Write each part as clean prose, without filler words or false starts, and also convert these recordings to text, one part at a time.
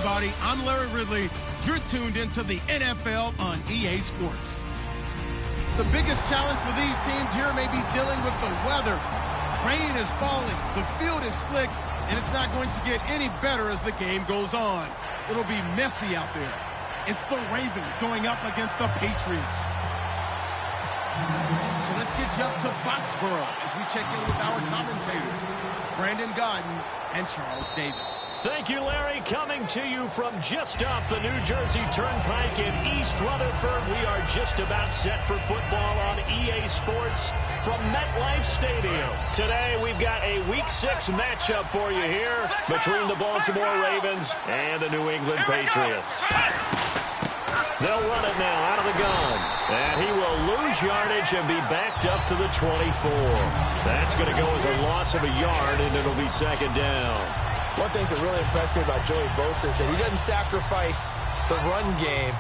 everybody. I'm Larry Ridley. You're tuned into the NFL on EA Sports. The biggest challenge for these teams here may be dealing with the weather. Rain is falling, the field is slick, and it's not going to get any better as the game goes on. It'll be messy out there. It's the Ravens going up against the Patriots. So let's get you up to Foxborough as we check in with our commentators, Brandon Godden and Charles Davis. Thank you, Larry. Coming to you from just off the New Jersey Turnpike in East Rutherford. We are just about set for football on EA Sports from MetLife Stadium. Today, we've got a Week 6 matchup for you here between the Baltimore Ravens and the New England Patriots. They'll run it now out of the gun. And he will lose yardage and be backed up to the 24. That's going to go as a loss of a yard, and it'll be second down. One thing that really impressed me about Joey Bosa is that he doesn't sacrifice the run game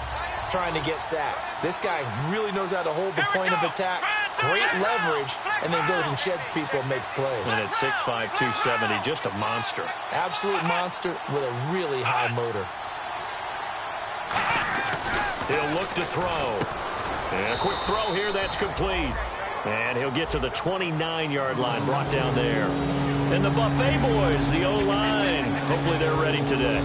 trying to get sacks. This guy really knows how to hold the point of attack, great leverage, and then goes and sheds people and makes plays. And at 6'5", 270, just a monster. Absolute monster with a really high motor. He'll look to throw. And a quick throw here, that's complete. And he'll get to the 29-yard line, brought down there. And the Buffet boys, the O-line, hopefully they're ready today.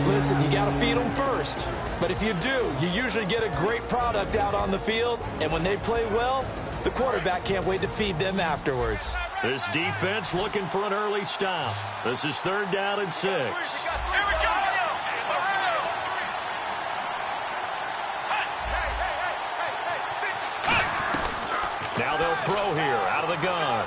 Listen, you got to feed them first. But if you do, you usually get a great product out on the field. And when they play well, the quarterback can't wait to feed them afterwards. This defense looking for an early stop. This is 3rd down and 6. Here we go. Now they'll throw here out of the gun.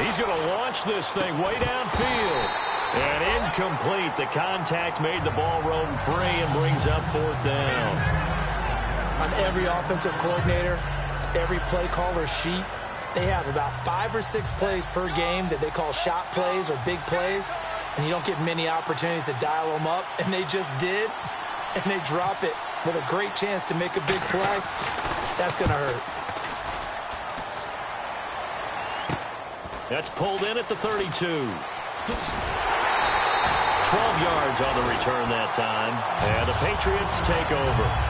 He's going to launch this thing way downfield. And incomplete. The contact made the ball roam free and brings up 4th down. On every offensive coordinator, every play caller sheet, they have about 5 or 6 plays per game that they call shot plays or big plays. And you don't get many opportunities to dial them up. And they just did. And they drop it with a great chance to make a big play. That's going to hurt. That's pulled in at the 32. 12 yards on the return that time. And the Patriots take over.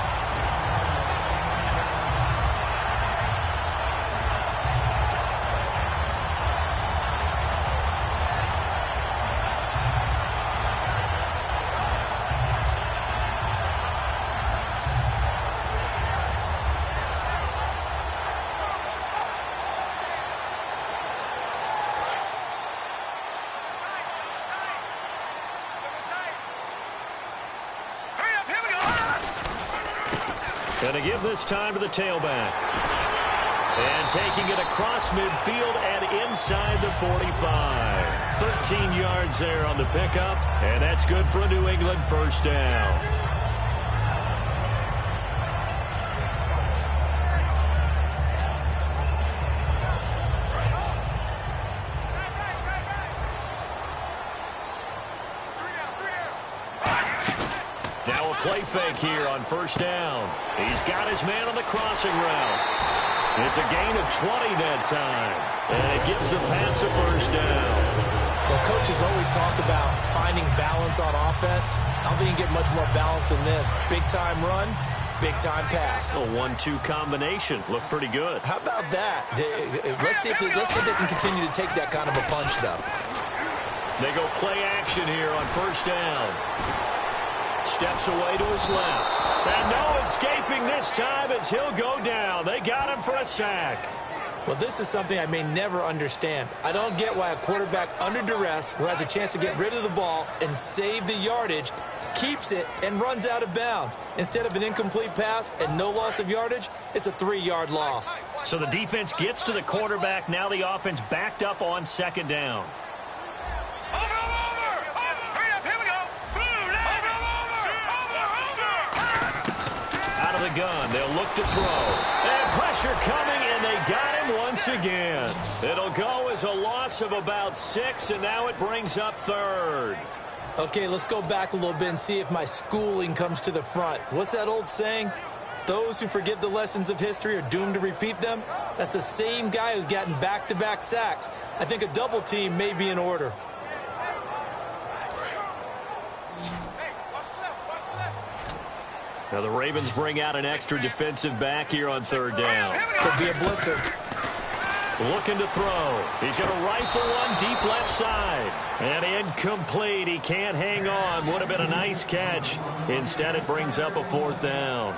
Going to give this time to the tailback. And taking it across midfield and inside the 45. 13 yards there on the pickup, and that's good for a New England 1st down. Play fake here on 1st down. He's got his man on the crossing route. It's a gain of 20 that time. And it gives the Pats a 1st down. Well, coaches always talk about finding balance on offense. I don't think you can get much more balance than this. Big-time run, big-time pass. A 1-2 combination. Looked pretty good. How about that? Let's see if they can continue to take that kind of a punch, though. They go play action here on 1st down. Steps away to his left. And no escaping this time as he'll go down. They got him for a sack. Well, this is something I may never understand. I don't get why a quarterback under duress who has a chance to get rid of the ball and save the yardage keeps it and runs out of bounds. Instead of an incomplete pass and no loss of yardage, it's a 3-yard loss. So the defense gets to the quarterback. Now the offense backed up on 2nd down. The gun. They'll look to throw. And pressure coming, and they got him once again. It'll go as a loss of about 6, and now it brings up 3rd. Okay, let's go back a little bit and see if my schooling comes to the front. What's that old saying? Those who forget the lessons of history are doomed to repeat them. That's the same guy who's gotten back-to-back sacks. I think a double team may be in order. Now the Ravens bring out an extra defensive back here on third down. Could be a blitzer. Looking to throw. He's going to rifle one deep left side. And incomplete. He can't hang on. Would have been a nice catch. Instead, it brings up a fourth down.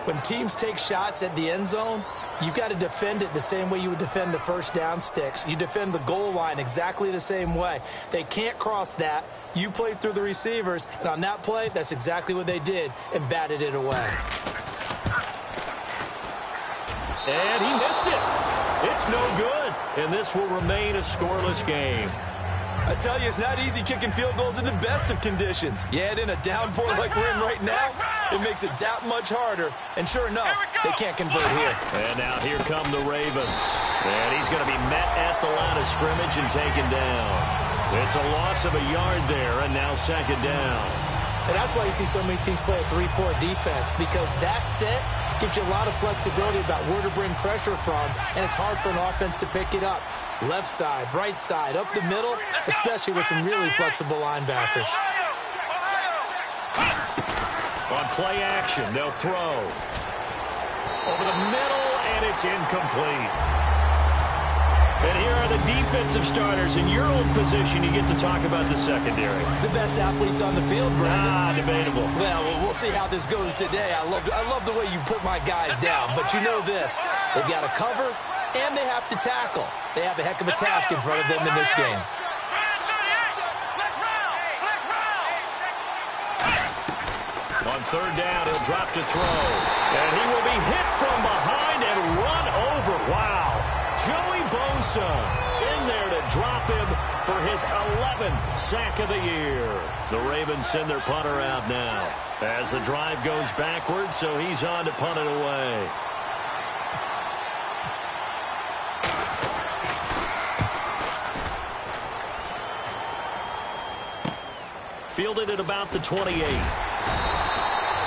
When teams take shots at the end zone, you've got to defend it the same way you would defend the first down sticks. You defend the goal line exactly the same way. They can't cross that. You played through the receivers, and on that play, that's exactly what they did and batted it away. And he missed it. It's no good, and this will remain a scoreless game. I tell you, it's not easy kicking field goals in the best of conditions. You add in a downpour like we're in right now, it makes it that much harder. And sure enough, they can't convert here. And now here come the Ravens. And he's going to be met at the line of scrimmage and taken down. It's a loss of a yard there, and now second down. And that's why you see so many teams play a 3-4 defense, because that set gives you a lot of flexibility about where to bring pressure from, and it's hard for an offense to pick it up. Left side, right side, up the middle, especially with some really flexible linebackers. On play action, they'll throw. Over the middle, and it's incomplete. And here are the defensive starters. In your own position, you get to talk about the secondary. The best athletes on the field, Brandon. Debatable. Well, we'll see how this goes today. I love the way you put my guys down. But you know this, they've got to cover, and they have to tackle. They have a heck of a task in front of them in this game. On third down, he'll drop to throw. And he will be hit from behind and run over. Wow. Joey Bosa in there to drop him for his 11th sack of the year. The Ravens send their punter out now as the drive goes backwards, so he's on to punt it away. Fielded at about the 28.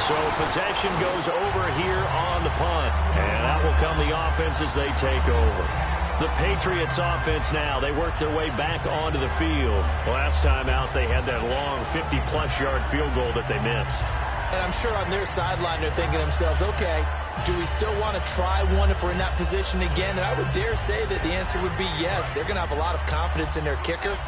So possession goes over here on the punt. And out will come the offense as they take over. The Patriots offense now, they work their way back onto the field. Last time out, they had that long 50-plus yard field goal that they missed. And I'm sure on their sideline, they're thinking to themselves, okay, do we still want to try one if we're in that position again? And I would dare say that the answer would be yes. They're going to have a lot of confidence in their kicker.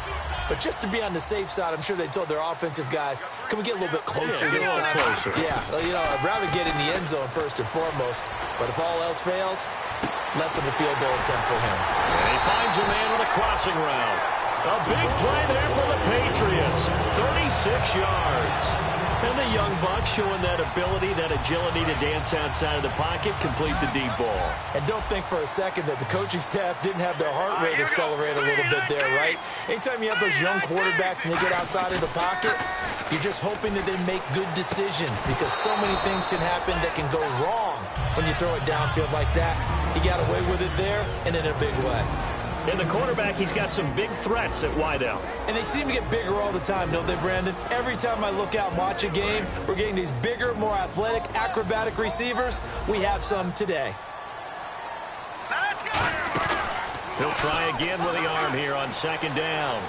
But just to be on the safe side, I'm sure they told their offensive guys, can we get a little bit closer this time? Closer. Yeah, well, you know, I'd rather get in the end zone first and foremost. But if all else fails, less of a field goal attempt for him. And he finds a man with a crossing route. A big play there for the Patriots. 36 yards. And the young buck showing that ability, that agility to dance outside of the pocket, complete the deep ball. And don't think for a second that the coaching staff didn't have their heart rate accelerate a little bit there, right? Anytime you have those young quarterbacks and they get outside of the pocket, you're just hoping that they make good decisions, because so many things can happen that can go wrong when you throw it downfield like that. He got away with it there and in a big way. In the quarterback, he's got some big threats at wideout. And they seem to get bigger all the time, don't they, Brandon? Every time I look out and watch a game, we're getting these bigger, more athletic, acrobatic receivers. We have some today. He'll try again with the arm here on second down.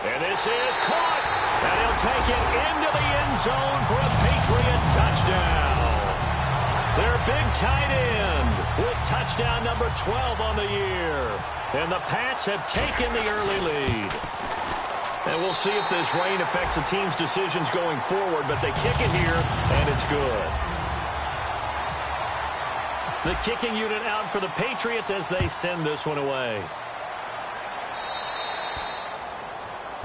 And this is caught. And he'll take it into the end zone for a Patriot touchdown. Their big tight end with touchdown number 12 on the year. And the Pats have taken the early lead. And we'll see if this rain affects the team's decisions going forward, but they kick it here, and it's good. The kicking unit out for the Patriots as they send this one away.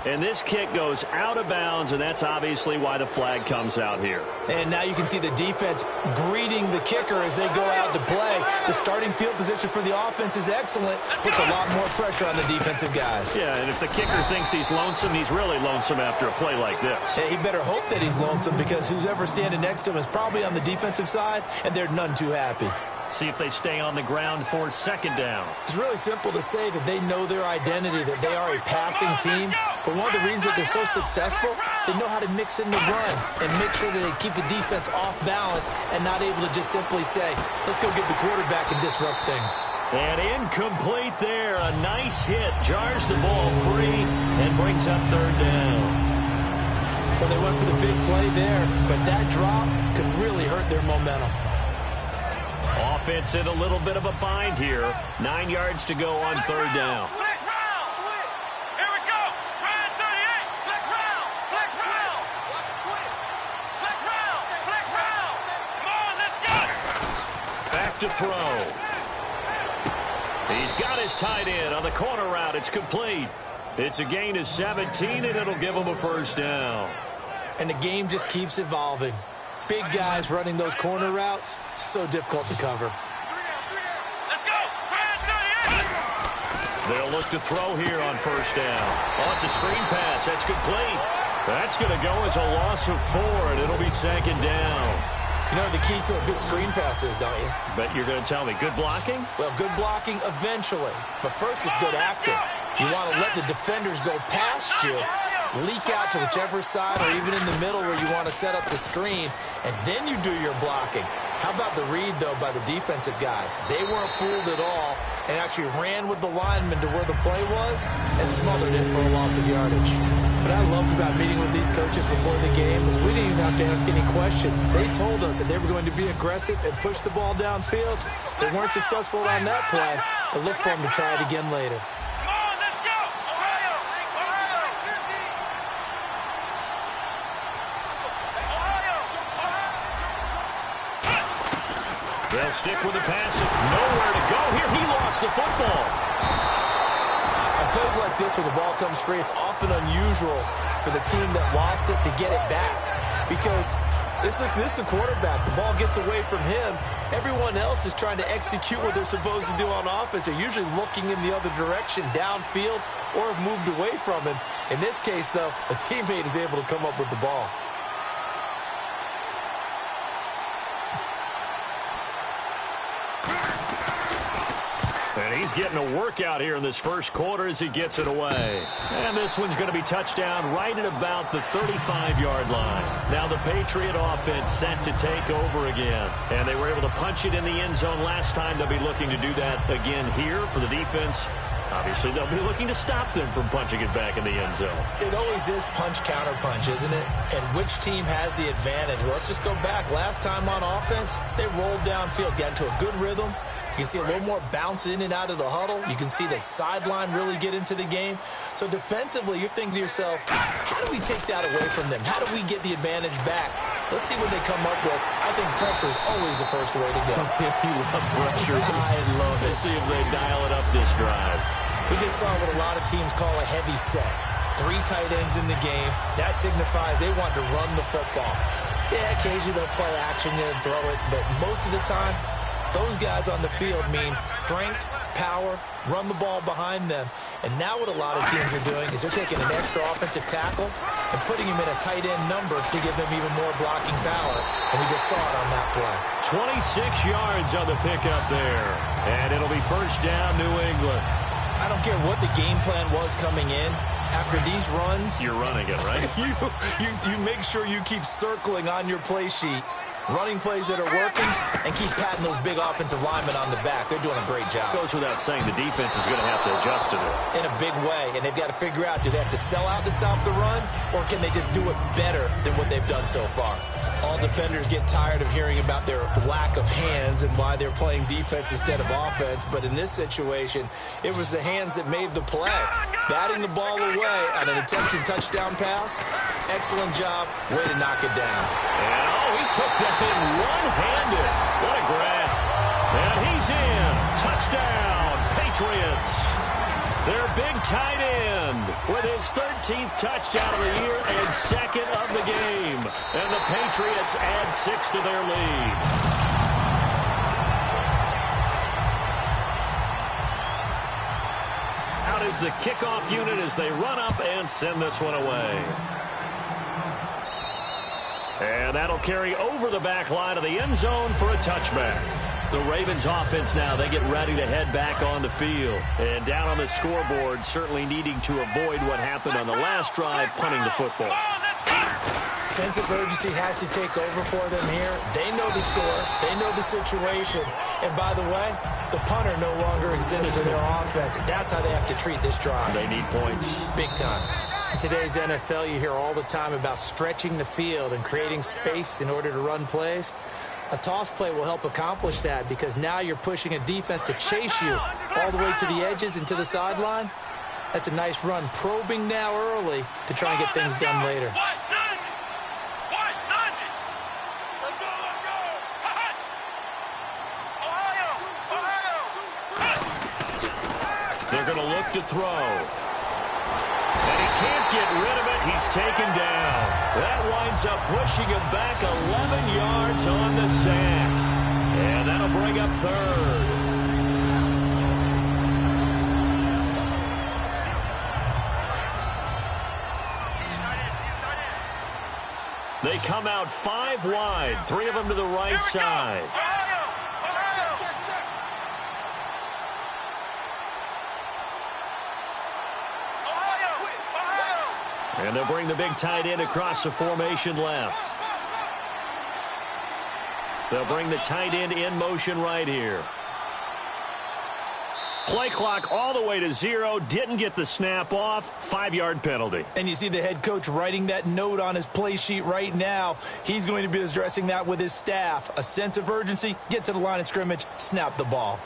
And this kick goes out of bounds, and that's obviously why the flag comes out here. And now you can see the defense greeting the kicker as they go out to play. The starting field position for the offense is excellent. Puts a lot more pressure on the defensive guys. Yeah, and if the kicker thinks he's lonesome, he's really lonesome after a play like this. Hey, he better hope that he's lonesome, because who's ever standing next to him is probably on the defensive side, and they're none too happy. See if they stay on the ground for second down. It's really simple to say that they know their identity, that they are a passing team. But one of the reasons that they're so successful, they know how to mix in the run and make sure that they keep the defense off balance and not able to just simply say, let's go get the quarterback and disrupt things. And incomplete there. A nice hit. Jars the ball free and brings up third down. Well, they went for the big play there, but that drop could really hurt their momentum. Offense in a little bit of a bind here. 9 yards to go on third down. Back to throw. He's got his tight end on the corner route. It's complete. It's a gain of 17, and it'll give him a first down. And the game just keeps evolving. Big guys running those corner routes, so difficult to cover. They'll look to throw here on first down. Oh, it's a screen pass. That's complete. That's going to go as a loss of 4, and it'll be second down. You know the key to a good screen pass is, don't you? Bet you're going to tell me. Good blocking? Well, good blocking eventually. But first is good acting. You want to let the defenders go past you, leak out to whichever side or even in the middle where you want to set up the screen, and then you do your blocking. How about the read, though, by the defensive guys? They weren't fooled at all and actually ran with the lineman to where the play was and smothered it for a loss of yardage. What I loved about meeting with these coaches before the game is we didn't even have to ask any questions. They told us that they were going to be aggressive and push the ball downfield. They weren't successful on that play, but look for them to try it again later. They'll stick with the pass. Nowhere to go here. He lost the football. On plays like this where the ball comes free, it's often unusual for the team that lost it to get it back. Because this is the quarterback. The ball gets away from him. Everyone else is trying to execute what they're supposed to do on offense. They're usually looking in the other direction, downfield, or have moved away from him. In this case, though, a teammate is able to come up with the ball. And he's getting a workout here in this first quarter as he gets it away. And this one's going to be touchdown right at about the 35-yard line. Now the Patriot offense set to take over again. And they were able to punch it in the end zone last time. They'll be looking to do that again here for the defense. Obviously, they'll be looking to stop them from punching it back in the end zone. It always is punch-counter-punch, isn't it? And which team has the advantage? Well, let's just go back. Last time on offense, they rolled downfield, got into a good rhythm. You can see a little more bounce in and out of the huddle. You can see the sideline really get into the game. So defensively, you're thinking to yourself, how do we take that away from them? How do we get the advantage back? Let's see what they come up with. I think pressure is always the first way to go. You love pressure. I love it. Let's see if they dial it up this drive. We just saw what a lot of teams call a heavy set. 3 tight ends in the game. That signifies they want to run the football. Yeah, occasionally they'll play action and throw it, but most of the time, those guys on the field means strength, power, run the ball behind them. And now what a lot of teams are doing is they're taking an extra offensive tackle and putting him in a tight end number to give them even more blocking power. And we just saw it on that play. 26 yards on the pickup there. And it'll be first down, New England. I don't care what the game plan was coming in. After these runs, you're running it, right? you make sure you keep circling on your play sheet, running plays that are working, and keep patting those big offensive linemen on the back. They're doing a great job. Goes without saying the defense is going to have to adjust to it. In a big way, and they've got to figure out, do they have to sell out to stop the run, or can they just do it better than what they've done so far? All defenders get tired of hearing about their lack of hands and why they're playing defense instead of offense, but in this situation, it was the hands that made the play. Batting the ball away on an attempted touchdown pass, excellent job, way to knock it down. And he took that thing one-handed. What a grab. And he's in. Touchdown, Patriots. Their big tight end with his 13th touchdown of the year and 2nd of the game. And the Patriots add 6 to their lead. Out is the kickoff unit as they run up and send this one away. And that'll carry over the back line of the end zone for a touchback. The Ravens offense now, they get ready to head back on the field. And down on the scoreboard, certainly needing to avoid what happened on the last drive, punting the football. Sense of urgency has to take over for them here. They know the score. They know the situation. And by the way, the punter no longer exists for their offense. That's how they have to treat this drive. They need points. Big time. In today's NFL, you hear all the time about stretching the field and creating space in order to run plays. A toss play will help accomplish that because now you're pushing a defense to chase you all the way to the edges and to the sideline. That's a nice run, probing now early to try and get things done later. They're going to look to throw. And he can't get rid of it. He's taken down. That winds up pushing him back 11 yards on the sack. And that'll bring up third. They come out 5 wide, 3 of them to the right side. And they'll bring the big tight end across the formation left. They'll bring the tight end in motion right here. Play clock all the way to 0. Didn't get the snap off. 5-yard penalty. And you see the head coach writing that note on his play sheet right now. He's going to be addressing that with his staff. A sense of urgency, get to the line of scrimmage, snap the ball.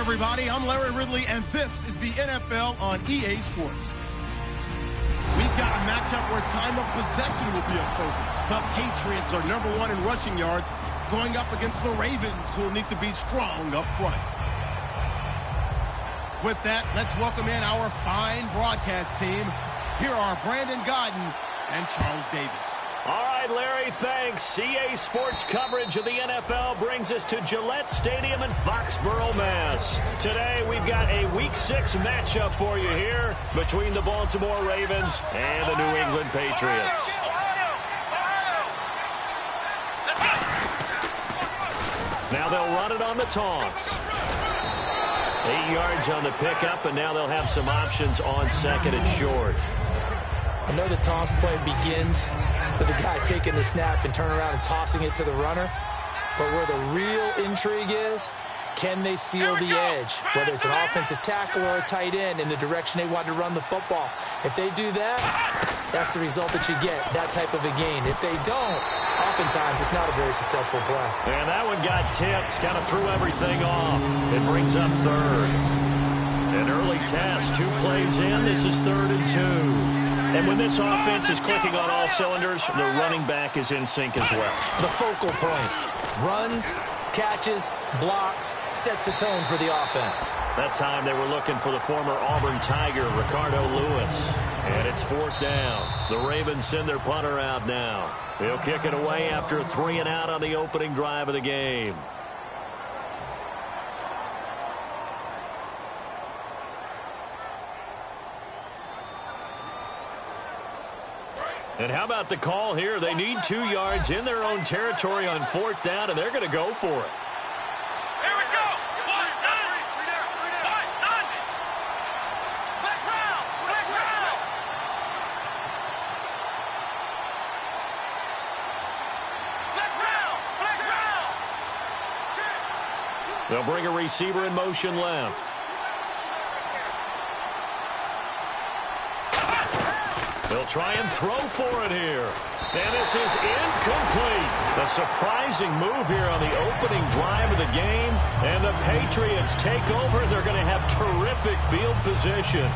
everybody. I'm Larry Ridley, and this is the NFL on EA Sports. We've got a matchup where time of possession will be a focus. The Patriots are #1 in rushing yards, going up against the Ravens, who will need to be strong up front. With that, let's welcome in our fine broadcast team. Here are Brandon Godden and Charles Davis. All right, Larry, thanks. EA Sports coverage of the NFL brings us to Gillette Stadium in Foxborough, Mass. Today, we've got a Week 6 matchup for you here between the Baltimore Ravens and the New England Patriots. Now they'll run it on the toss. 8 yards on the pickup, and now they'll have some options on second and short. I know the toss play begins with the guy taking the snap and turning around and tossing it to the runner. But where the real intrigue is, can they seal the edge, whether it's an offensive tackle or a tight end, in the direction they want to run the football? If they do that, that's the result that you get, that type of a gain. If they don't, oftentimes it's not a very successful play. And that one got tipped, kind of threw everything off. It brings up third. An early test, 2 plays in. This is 3rd and 2. And when this offense is clicking on all cylinders, the running back is in sync as well. The focal point. Runs, catches, blocks, sets the tone for the offense. That time they were looking for the former Auburn Tiger, Ricardo Lewis. And it's 4th down. The Ravens send their punter out now. He'll kick it away after a 3 and out on the opening drive of the game. And how about the call here? They need 2 yards in their own territory on 4th down, and they're going to go for it. Here we go. They'll bring a receiver in motion left. They'll try and throw for it here. And this is incomplete. A surprising move here on the opening drive of the game. And the Patriots take over. They're going to have terrific field position.